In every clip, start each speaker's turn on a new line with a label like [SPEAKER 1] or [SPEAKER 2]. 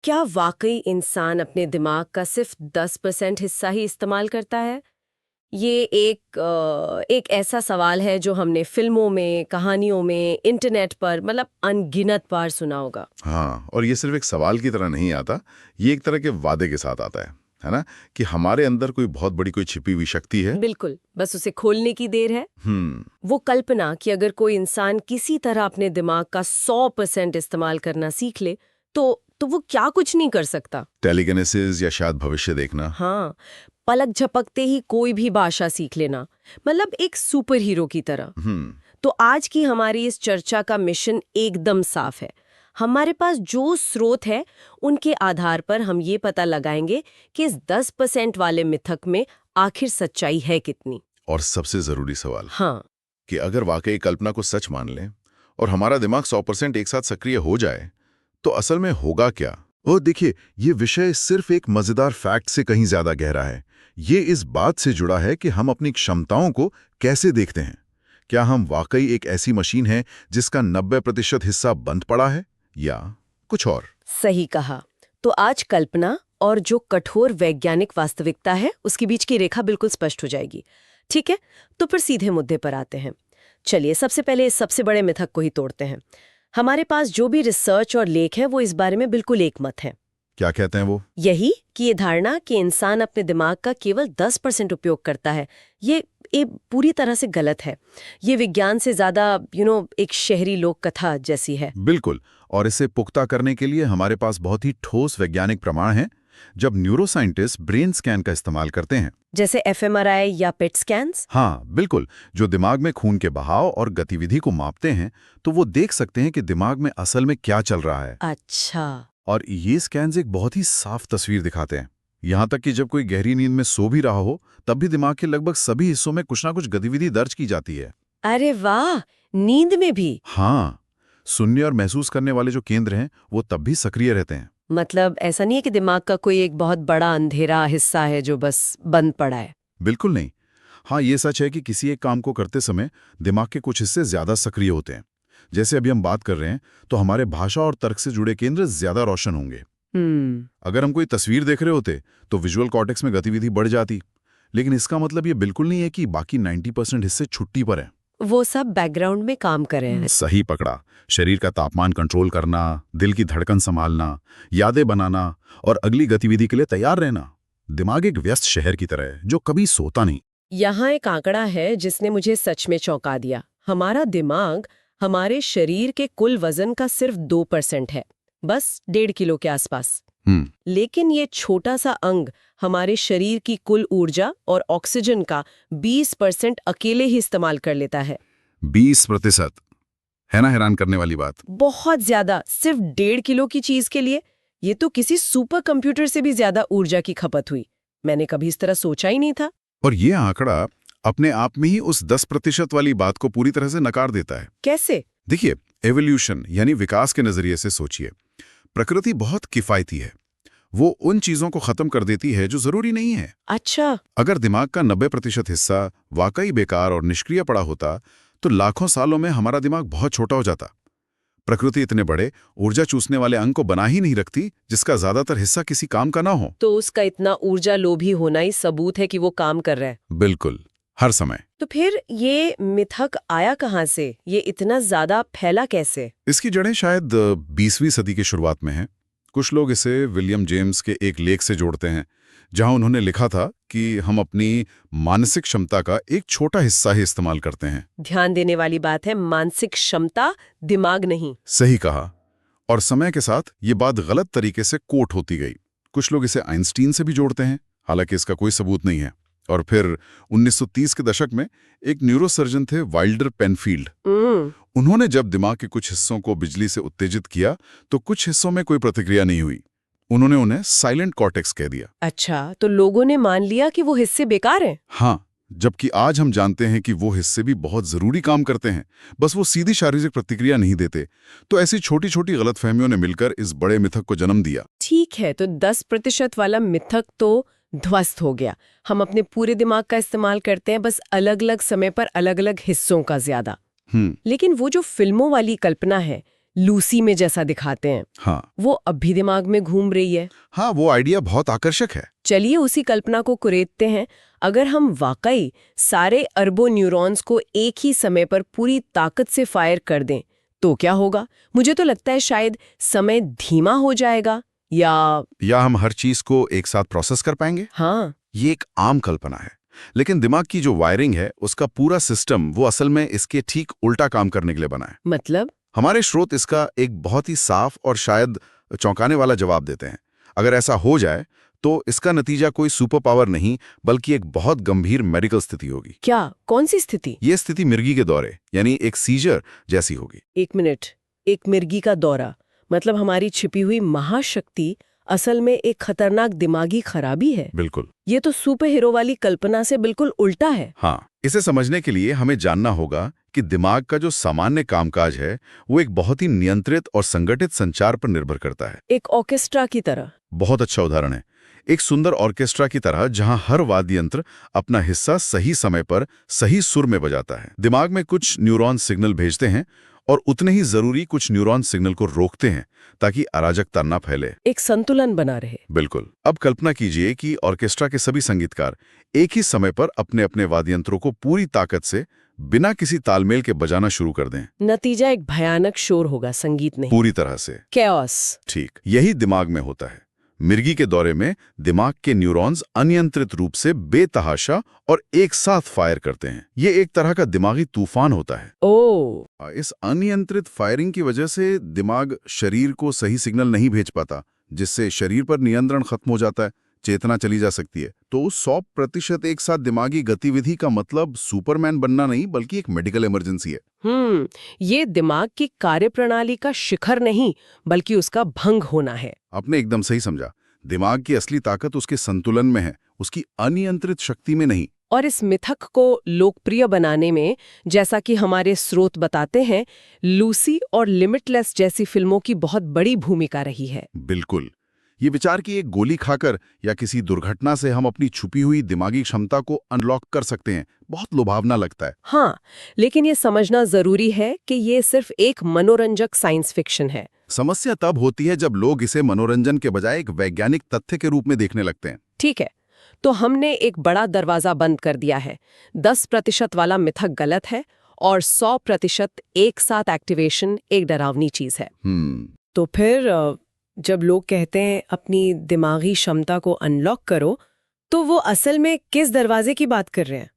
[SPEAKER 1] क्या वाकई इंसान अपने दिमाग का सिर्फ 10% हिस्सा ही इस्तेमाल करता है? ये एक ऐसा सवाल है जो हमने फिल्मों में, कहानियों में, इंटरनेट पर मतलब अनगिनत बार सुना होगा।
[SPEAKER 2] हाँ, और ये सिर्फ एक सवाल की तरह नहीं आता, ये एक तरह के वादे के साथ आता है ना? कि हमारे अंदर कोई बहुत बड़ी कोई छिपी हुई शक्ति है।
[SPEAKER 1] बिल्कुल, बस उसे खोलने की देर है। वो कल्पना कि अगर कोई इंसान किसी तरह अपने दिमाग का 100% इस्तेमाल करना सीख ले, तो वो क्या कुछ नहीं कर सकता।
[SPEAKER 2] टेलीकिनेसिस या शायद भविष्य देखना।
[SPEAKER 1] हाँ, पलक झपकते ही कोई भी भाषा सीख लेना, मतलब एक सुपर हीरो की तरह। तो आज की हमारी इस चर्चा का मिशन एकदम साफ है। हमारे पास जो स्रोत है उनके आधार पर हम ये पता लगाएंगे कि इस 10% वाले मिथक में आखिर सच्चाई है कितनी।
[SPEAKER 2] और सबसे जरूरी सवाल,
[SPEAKER 1] हाँ,
[SPEAKER 2] कि अगर वाकई कल्पना को सच मान लें और हमारा दिमाग 100% एक साथ सक्रिय हो जाए, तो असल में होगा क्या? और देखिए, ये विषय सिर्फ एक मजेदार फैक्ट से कहीं ज्यादा गहरा है। ये इस बात से जुड़ा है कि हम अपनी क्षमताओं को कैसे देखते हैं। क्या हम वाकई एक ऐसी मशीन है जिसका 90% हिस्सा बंद पड़ा है, या कुछ और?
[SPEAKER 1] सही कहा। तो आज कल्पना और जो कठोर वैज्ञानिक वास्तविकता है उसके बीच की रेखा बिल्कुल स्पष्ट हो जाएगी। ठीक है, तो फिर सीधे मुद्दे पर आते हैं। चलिए, सबसे पहले इस सबसे बड़े मिथक को ही तोड़ते हैं। हमारे पास जो भी रिसर्च और लेख है वो इस बारे में बिल्कुल एक मत है।
[SPEAKER 2] क्या कहते हैं वो?
[SPEAKER 1] यही कि ये धारणा कि इंसान अपने दिमाग का केवल 10% उपयोग करता है, ये पूरी तरह से गलत है। ये विज्ञान से ज्यादा एक शहरी लोक कथा जैसी है।
[SPEAKER 2] बिल्कुल, और इसे पुख्ता करने के लिए हमारे पास बहुत ही ठोस वैज्ञानिक प्रमाण हैं। जब न्यूरोसाइंटिस्ट ब्रेन स्कैन का इस्तेमाल करते हैं,
[SPEAKER 1] जैसे एफएमआरआई या पेट स्कैन्स।
[SPEAKER 2] हाँ बिल्कुल, जो दिमाग में खून के बहाव और गतिविधि को मापते हैं, तो वो देख सकते हैं कि दिमाग में असल में क्या चल रहा है।
[SPEAKER 1] अच्छा।
[SPEAKER 2] और ये स्कैन्स एक बहुत ही साफ तस्वीर दिखाते हैं। यहाँ तक कि जब कोई गहरी नींद में सो भी रहा हो, तब भी दिमाग के लगभग सभी हिस्सों में कुछ ना कुछ गतिविधि दर्ज की जाती है।
[SPEAKER 1] अरे वाह, नींद में भी?
[SPEAKER 2] हाँ, सुनने और महसूस करने वाले जो केंद्र हैं, वो तब भी सक्रिय रहते हैं।
[SPEAKER 1] मतलब ऐसा नहीं है कि दिमाग का कोई एक बहुत बड़ा अंधेरा हिस्सा है जो बस बंद पड़ा है।
[SPEAKER 2] बिल्कुल नहीं। हाँ, ये सच है कि किसी एक काम को करते समय दिमाग के कुछ हिस्से ज्यादा सक्रिय होते हैं। जैसे अभी हम बात कर रहे हैं, तो हमारे भाषा और तर्क से जुड़े केंद्र ज्यादा रोशन होंगे। अगर हम कोई तस्वीर देख रहे होते, तो विजुअल कॉर्टेक्स में गतिविधि बढ़ जाती। लेकिन इसका मतलब ये बिल्कुल नहीं है कि बाकी 90% हिस्से छुट्टी पर हैं।
[SPEAKER 1] वो सब बैकग्राउंड में काम कर रहे हैं।
[SPEAKER 2] सही पकड़ा। शरीर का तापमान कंट्रोल करना, दिल की धड़कन संभालना, यादें बनाना और अगली गतिविधि के लिए तैयार रहना। दिमाग एक व्यस्त शहर की तरह है जो कभी सोता नहीं।
[SPEAKER 1] यहाँ एक आंकड़ा है जिसने मुझे सच में चौंका दिया। हमारा दिमाग हमारे शरीर के कुल वजन का सिर्फ 2% है, बस 1.5 किलो के आसपास। लेकिन ये छोटा सा अंग हमारे शरीर की कुल ऊर्जा और ऑक्सीजन का 20% अकेले ही इस्तेमाल कर लेता है।
[SPEAKER 2] 20%? है ना हैरान करने वाली बात?
[SPEAKER 1] बहुत ज्यादा, सिर्फ 1.5 किलो की चीज के लिए। ये तो किसी सुपर कंप्यूटर से भी ज्यादा ऊर्जा की खपत हुई। मैंने कभी इस तरह सोचा ही नहीं था।
[SPEAKER 2] और ये आंकड़ा अपने आप में ही उस 10% वाली बात को पूरी तरह से नकार देता है।
[SPEAKER 1] कैसे?
[SPEAKER 2] देखिए, एवोल्यूशन यानी विकास के नजरिए से सोचिए। प्रकृति बहुत किफायती है। वो उन चीजों को खत्म कर देती है जो जरूरी नहीं है।
[SPEAKER 1] अच्छा।
[SPEAKER 2] अगर दिमाग का 90% हिस्सा वाकई बेकार और निष्क्रिय पड़ा होता, तो लाखों सालों में हमारा दिमाग बहुत छोटा हो जाता। प्रकृति इतने बड़े ऊर्जा चूसने वाले अंग को बना ही नहीं रखती जिसका ज्यादातर हिस्सा किसी काम का ना हो।
[SPEAKER 1] तो उसका इतना ऊर्जा लोभी होना ही सबूत है कि वो काम कर रहा है।
[SPEAKER 2] बिल्कुल, हर समय।
[SPEAKER 1] तो फिर ये मिथक आया कहाँ से? ये इतना ज्यादा फैला कैसे?
[SPEAKER 2] इसकी जड़ें शायद 20वीं सदी की शुरुआत में हैं। कुछ लोग इसे विलियम जेम्स के एक लेख से जोड़ते हैं, जहां उन्होंने लिखा था कि हम अपनी मानसिक क्षमता का एक छोटा हिस्सा ही इस्तेमाल करते हैं।
[SPEAKER 1] ध्यान देने वाली बात है, मानसिक क्षमता, दिमाग नहीं।
[SPEAKER 2] सही कहा। और समय के साथ ये बात गलत तरीके से कोट होती गई। कुछ लोग इसे आइंस्टीन से भी जोड़ते हैं, हालांकि इसका कोई सबूत नहीं है। और फिर 1930 के दशक में एक न्यूरोसर्जन थे, वाइल्डर पेनफील्ड। उन्होंने जब दिमाग के कुछ हिस्सों को बिजली से उत्तेजित किया, तो कुछ हिस्सों में कोई प्रतिक्रिया नहीं हुई। उन्होंने उन्हें साइलेंट कॉर्टेक्स कह दिया।
[SPEAKER 1] अच्छा, तो लोगों ने मान लिया कि वो हिस्से बेकार हैं।
[SPEAKER 2] हाँ, जबकि आज हम जानते हैं कि वो हिस्से भी बहुत जरूरी काम करते हैं, बस वो सीधी शारीरिक प्रतिक्रिया नहीं देते। तो ऐसी छोटी छोटी गलतफहमियों ने मिलकर इस बड़े मिथक को जन्म दिया।
[SPEAKER 1] ठीक है, तो 10% वाला मिथक तो ध्वस्त हो गया। हम अपने पूरे दिमाग का इस्तेमाल करते हैं, बस अलग अलग समय पर अलग अलग हिस्सों का ज्यादा। लेकिन वो जो फिल्मों वाली कल्पना है लूसी में जैसा दिखाते हैं,
[SPEAKER 2] हाँ
[SPEAKER 1] वो अब भी दिमाग में घूम रही है।
[SPEAKER 2] हाँ, वो आइडिया बहुत आकर्षक है।
[SPEAKER 1] चलिए उसी कल्पना को कुरेदते हैं। अगर हम वाकई सारे अरबों न्यूरॉन्स को एक ही समय पर पूरी ताकत से फायर कर दें तो क्या होगा? मुझे तो लगता है शायद समय धीमा हो जाएगा
[SPEAKER 2] या हम हर चीज को एक साथ प्रोसेस कर पाएंगे।
[SPEAKER 1] हाँ,
[SPEAKER 2] ये एक आम कल्पना है, लेकिन दिमाग की जो वायरिंग है उसका पूरा सिस्टम वो असल में इसके ठीक उल्टा काम करने के लिए बना है।
[SPEAKER 1] मतलब
[SPEAKER 2] हमारे स्रोत इसका एक बहुत ही साफ और शायद चौंकाने वाला जवाब देते हैं। अगर ऐसा हो जाए तो इसका नतीजा कोई सुपर पावर नहीं बल्कि एक बहुत गंभीर मेडिकल स्थिति होगी।
[SPEAKER 1] क्या? कौन सी स्थिति?
[SPEAKER 2] ये स्थिति मिर्गी के दौरे यानी एक सीजर जैसी होगी।
[SPEAKER 1] एक मिनट, एक मिर्गी का दौरा मतलब हमारी छिपी हुई महाशक्ति असल में एक खतरनाक दिमागी खराबी है।
[SPEAKER 2] बिल्कुल।
[SPEAKER 1] ये तो सुपर हीरो वाली कल्पना से बिल्कुल उल्टा है।
[SPEAKER 2] हाँ, इसे समझने के लिए हमें जानना होगा कि दिमाग का जो सामान्य कामकाज है वो एक बहुत ही नियंत्रित और संगठित संचार पर निर्भर करता है।
[SPEAKER 1] एक ऑर्केस्ट्रा की तरह।
[SPEAKER 2] बहुत अच्छा उदाहरण है। एक सुंदर ऑर्केस्ट्रा की तरह जहां हर वाद्य यंत्र अपना हिस्सा सही समय पर सही सुर में बजाता है। दिमाग में कुछ न्यूरॉन सिग्नल भेजते हैं और उतने ही जरूरी कुछ न्यूरॉन सिग्नल को रोकते हैं ताकि अराजकता न फैले,
[SPEAKER 1] एक संतुलन बना रहे।
[SPEAKER 2] बिल्कुल। अब कल्पना कीजिए कि ऑर्केस्ट्रा के सभी संगीतकार एक ही समय पर अपने अपने वाद्ययंत्रों को पूरी ताकत से बिना किसी तालमेल के बजाना शुरू कर दें।
[SPEAKER 1] नतीजा एक भयानक शोर होगा, संगीत नहीं।
[SPEAKER 2] पूरी तरह से
[SPEAKER 1] कैओस।
[SPEAKER 2] ठीक यही दिमाग में होता है। मिर्गी के दौरे में दिमाग के न्यूरॉन्स अनियंत्रित रूप से बेतहाशा और एक साथ फायर करते हैं। ये एक तरह का दिमागी तूफान होता है।
[SPEAKER 1] ओह,
[SPEAKER 2] इस अनियंत्रित फायरिंग की वजह से दिमाग शरीर को सही सिग्नल नहीं भेज पाता, जिससे शरीर पर नियंत्रण खत्म हो जाता है, चेतना चली जा सकती है। तो 100% एक साथ दिमागी गतिविधि का मतलब सुपरमैन बनना नहीं बल्कि एक मेडिकल इमरजेंसी है।
[SPEAKER 1] ये दिमाग की कार्यप्रणाली का शिखर नहीं बल्कि उसका भंग होना है।
[SPEAKER 2] आपने एकदम सही समझा। दिमाग की असली ताकत उसके संतुलन में है, उसकी अनियंत्रित शक्ति में नहीं।
[SPEAKER 1] और इस मिथक को लोकप्रिय बनाने में, जैसा कि हमारे स्रोत बताते हैं, लूसी और लिमिटलेस जैसी फिल्मों की बहुत बड़ी भूमिका रही है।
[SPEAKER 2] बिल्कुल। ये विचार कि एक गोली खाकर या किसी दुर्घटना से हम अपनी छुपी हुई दिमागी क्षमता को अनलॉक कर सकते हैं, बहुत लुभावना लगता है।
[SPEAKER 1] हाँ, लेकिन ये समझना जरूरी है कि ये सिर्फ एक मनोरंजक साइंस फिक्शन है।
[SPEAKER 2] समस्या तब होती है जब लोग इसे मनोरंजन के बजाय एक वैज्ञानिक तथ्य के रूप में देखने लगते हैं।
[SPEAKER 1] ठीक है, तो हमने एक बड़ा दरवाजा बंद कर दिया है। 10% वाला मिथक गलत है और 100% एक साथ एक्टिवेशन एक डरावनी चीज है। तो फिर जब लोग कहते हैं अपनी दिमागी क्षमता को अनलॉक करो, तो वो असल में किस दरवाजे की बात कर रहे हैं?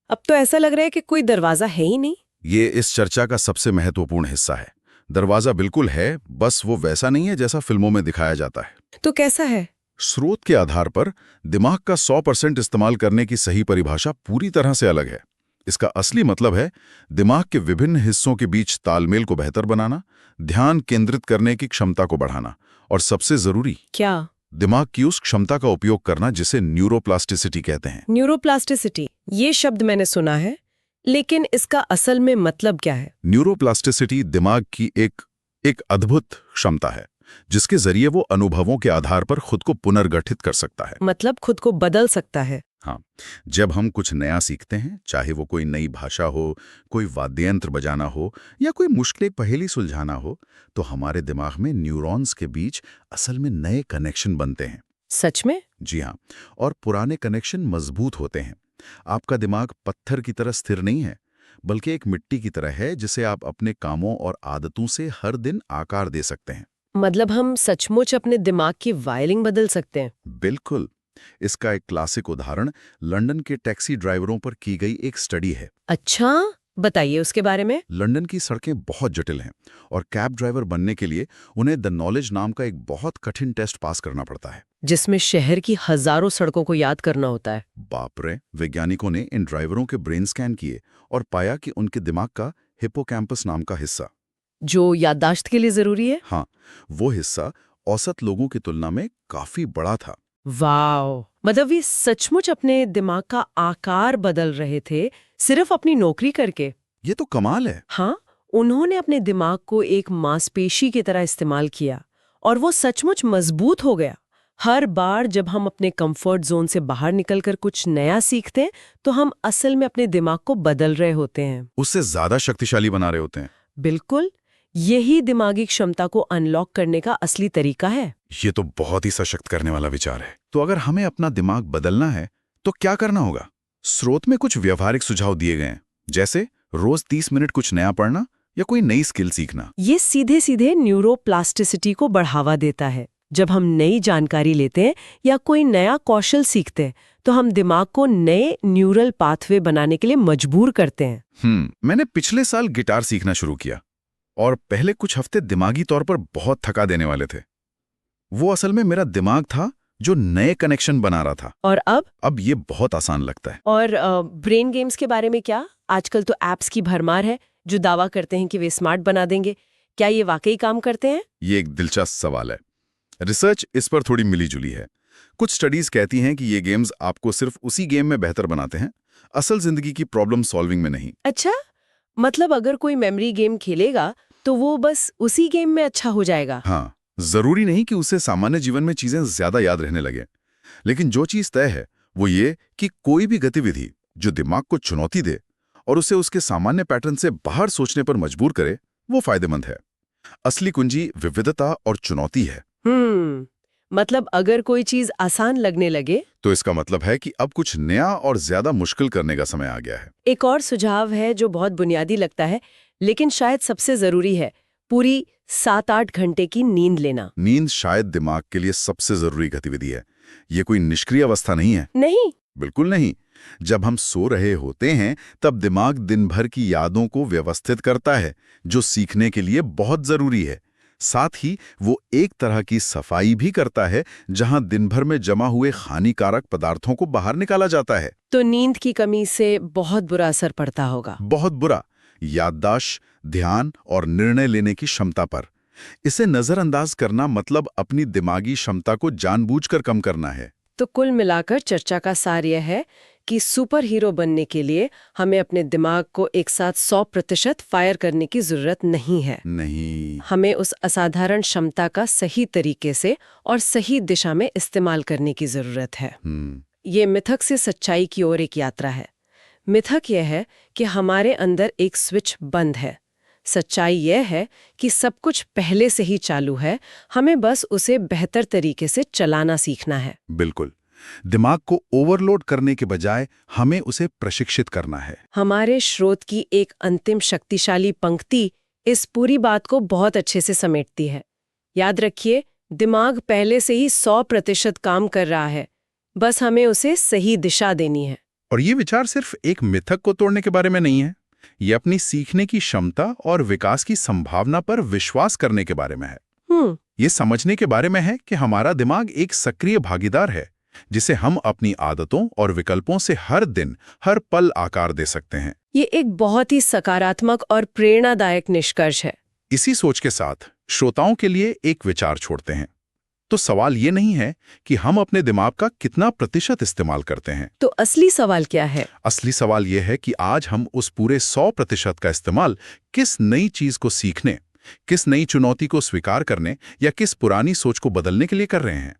[SPEAKER 1] अब तो ऐसा लग रहा है कि कोई दरवाजा है ही नहीं।
[SPEAKER 2] ये इस चर्चा का सबसे महत्वपूर्ण हिस्सा है। दरवाजा बिल्कुल है, बस वो वैसा नहीं है जैसा फिल्मों में दिखाया जाता है।
[SPEAKER 1] तो कैसा है?
[SPEAKER 2] स्रोत के आधार पर दिमाग का 100% इस्तेमाल करने की सही परिभाषा पूरी तरह से अलग है। इसका असली मतलब है दिमाग के विभिन्न हिस्सों के बीच तालमेल को बेहतर बनाना, ध्यान केंद्रित करने की क्षमता को बढ़ाना और सबसे जरूरी
[SPEAKER 1] क्या?
[SPEAKER 2] दिमाग की उस क्षमता का उपयोग करना जिसे न्यूरोप्लास्टिसिटी कहते हैं।
[SPEAKER 1] न्यूरोप्लास्टिसिटी, ये शब्द मैंने सुना है, लेकिन इसका असल में मतलब क्या है?
[SPEAKER 2] न्यूरोप्लास्टिसिटी दिमाग की एक अद्भुत क्षमता है जिसके जरिए वो अनुभवों के आधार पर खुद को पुनर्गठित कर सकता है।
[SPEAKER 1] मतलब खुद को बदल सकता है।
[SPEAKER 2] हाँ, जब हम कुछ नया सीखते हैं, चाहे वो कोई नई भाषा हो, कोई वाद्ययंत्र बजाना हो या कोई मुश्किल पहेली सुलझाना हो, तो हमारे दिमाग में न्यूरॉन्स के बीच असल में नए कनेक्शन बनते हैं।
[SPEAKER 1] सच में?
[SPEAKER 2] जी हाँ, और पुराने कनेक्शन मजबूत होते हैं। आपका दिमाग पत्थर की तरह स्थिर नहीं है, बल्कि एक मिट्टी की तरह है जिसे आप अपने कामों और आदतों से हर दिन आकार दे सकते हैं।
[SPEAKER 1] मतलब हम सचमुच अपने दिमाग की वायरिंग बदल सकते हैं?
[SPEAKER 2] बिल्कुल। इसका एक क्लासिक उदाहरण लंदन के टैक्सी ड्राइवरों पर की गई एक स्टडी है।
[SPEAKER 1] अच्छा, बताइए उसके बारे में।
[SPEAKER 2] लंदन की सड़कें बहुत जटिल हैं और कैब ड्राइवर बनने के लिए उन्हें द नॉलेज नाम का एक बहुत कठिन टेस्ट पास करना पड़ता है,
[SPEAKER 1] जिसमें शहर की हजारों सड़कों को याद करना होता है।
[SPEAKER 2] बाप रे! वैज्ञानिकों ने इन ड्राइवरों के ब्रेन स्कैन किए और पाया कि उनके दिमाग का हिप्पोकैम्पस नाम का हिस्सा,
[SPEAKER 1] जो याददाश्त के लिए जरूरी है,
[SPEAKER 2] हाँ, वो हिस्सा औसत लोगों की तुलना में काफी बड़ा था।
[SPEAKER 1] वाओ! मतलब वे सचमुच अपने दिमाग का आकार बदल रहे थे सिर्फ अपनी नौकरी करके।
[SPEAKER 2] ये तो कमाल है।
[SPEAKER 1] हाँ, उन्होंने अपने दिमाग को एक मांसपेशी की तरह इस्तेमाल किया और वो सचमुच मजबूत हो गया। हर बार जब हम अपने कंफर्ट जोन से बाहर निकलकर कुछ नया सीखते हैं, तो हम असल में अपने दिमाग को बदल रहे होते हैं,
[SPEAKER 2] उससे ज्यादा शक्तिशाली बना रहे होते हैं।
[SPEAKER 1] बिल्कुल। यही दिमागी क्षमता को अनलॉक करने का असली तरीका है।
[SPEAKER 3] ये तो बहुत ही सशक्त करने वाला विचार है। तो अगर हमें अपना दिमाग बदलना है तो क्या करना होगा? स्रोत में कुछ व्यवहारिक सुझाव दिए गए हैं, जैसे रोज 30 मिनट कुछ नया पढ़ना या कोई नई स्किल सीखना।
[SPEAKER 1] ये सीधे सीधे न्यूरोप्लास्टिसिटी को बढ़ावा देता है। जब हम नई जानकारी लेते हैं या कोई नया कौशल सीखते हैं तो हम दिमाग को नए न्यूरल पाथवे बनाने के लिए मजबूर करते हैं।
[SPEAKER 3] मैंने पिछले साल गिटार सीखना शुरू किया और पहले कुछ हफ्ते दिमागी तौर पर बहुत थका देने वाले थे। वो असल में मेरा दिमाग था जो नए कनेक्शन बना रहा था।
[SPEAKER 1] और
[SPEAKER 3] अब ये बहुत आसान लगता है।
[SPEAKER 1] और ब्रेन गेम्स के बारे में क्या? आजकल तो एप्स की भरमार है जो दावा करते हैं कि वे स्मार्ट बना देंगे। क्या ये वाकई काम करते हैं?
[SPEAKER 3] ये एक दिलचस्प सवाल है। रिसर्च इस पर थोड़ी मिली-जुली है। कुछ स्टडीज कहती हैं कि ये गेम्स आपको सिर्फ उसी गेम में बेहतर बनाते हैं, असल जिंदगी की प्रॉब्लम सॉल्विंग में नहीं।
[SPEAKER 1] अच्छा, मतलब अगर कोई मेमोरी गेम खेलेगा तो वो बस उसी गेम में अच्छा हो जाएगा?
[SPEAKER 3] हाँ, जरूरी नहीं कि उसे सामान्य जीवन में चीजें ज्यादा याद रहने लगे, लेकिन जो चीज तय है वो ये कि कोई भी गतिविधि जो दिमाग को चुनौती दे और उसे उसके सामान्य पैटर्न से बाहर सोचने पर मजबूर करे, वो फायदेमंद है। असली कुंजी विविधता और चुनौती है।
[SPEAKER 1] मतलब अगर कोई चीज आसान लगने लगे
[SPEAKER 3] तो इसका मतलब है कि अब कुछ नया और ज्यादा मुश्किल करने का समय आ गया है।
[SPEAKER 1] एक और सुझाव है जो बहुत बुनियादी लगता है लेकिन शायद सबसे जरूरी है, पूरी 7-8 घंटे की नींद लेना।
[SPEAKER 3] नींद शायद दिमाग के लिए सबसे जरूरी गतिविधि है। ये कोई निष्क्रिय अवस्था नहीं है।
[SPEAKER 1] नहीं,
[SPEAKER 3] बिल्कुल नहीं। जब हम सो रहे होते हैं तब दिमाग दिन भर की यादों को व्यवस्थित करता है, जो सीखने के लिए बहुत जरूरी है। साथ ही वो एक तरह की सफाई भी करता है, जहां दिन भर में जमा हुए हानिकारक पदार्थों को बाहर निकाला जाता है।
[SPEAKER 1] तो नींद की कमी से बहुत बुरा असर पड़ता होगा।
[SPEAKER 3] बहुत बुरा। याददाश्त, ध्यान और निर्णय लेने की क्षमता पर। इसे नजरअंदाज करना मतलब अपनी दिमागी क्षमता को जानबूझकर कम करना है।
[SPEAKER 1] तो कुल मिलाकर चर्चा का सार यह है कि सुपर हीरो बनने के लिए हमें अपने दिमाग को एक साथ 100% फायर करने की जरूरत नहीं है।
[SPEAKER 3] नहीं,
[SPEAKER 1] हमें उस असाधारण क्षमता का सही तरीके से और सही दिशा में इस्तेमाल करने की जरूरत है। ये मिथक से सच्चाई की ओर एक यात्रा है। मिथक यह है कि हमारे अंदर एक स्विच बंद है। सच्चाई यह है कि सब कुछ पहले से ही चालू है, हमें बस उसे बेहतर तरीके से चलाना सीखना है।
[SPEAKER 3] बिल्कुल। दिमाग को ओवरलोड करने के बजाय हमें उसे प्रशिक्षित करना है।
[SPEAKER 1] हमारे स्रोत की एक अंतिम शक्तिशाली पंक्ति इस पूरी बात को बहुत अच्छे से समेटती है। याद रखिए, दिमाग पहले से ही 100% काम कर रहा है, बस हमें उसे सही दिशा देनी है।
[SPEAKER 3] और ये विचार सिर्फ एक मिथक को तोड़ने के बारे में नहीं है, ये अपनी सीखने की क्षमता और विकास की संभावना पर विश्वास करने के बारे में है। ये समझने के बारे में है कि हमारा दिमाग एक सक्रिय भागीदार है, जिसे हम अपनी आदतों और विकल्पों से हर दिन, हर पल आकार दे सकते हैं।
[SPEAKER 1] ये एक बहुत ही सकारात्मक और प्रेरणादायक निष्कर्ष है।
[SPEAKER 3] इसी सोच के साथ श्रोताओं के लिए एक विचार छोड़ते हैं। तो सवाल ये नहीं है कि हम अपने दिमाग का कितना प्रतिशत इस्तेमाल करते हैं।
[SPEAKER 1] तो असली सवाल क्या है?
[SPEAKER 3] असली सवाल यह है कि आज हम उस पूरे 100% का इस्तेमाल किस नई चीज को सीखने, किस नई चुनौती को स्वीकार करने या किस पुरानी सोच को बदलने के लिए कर रहे हैं।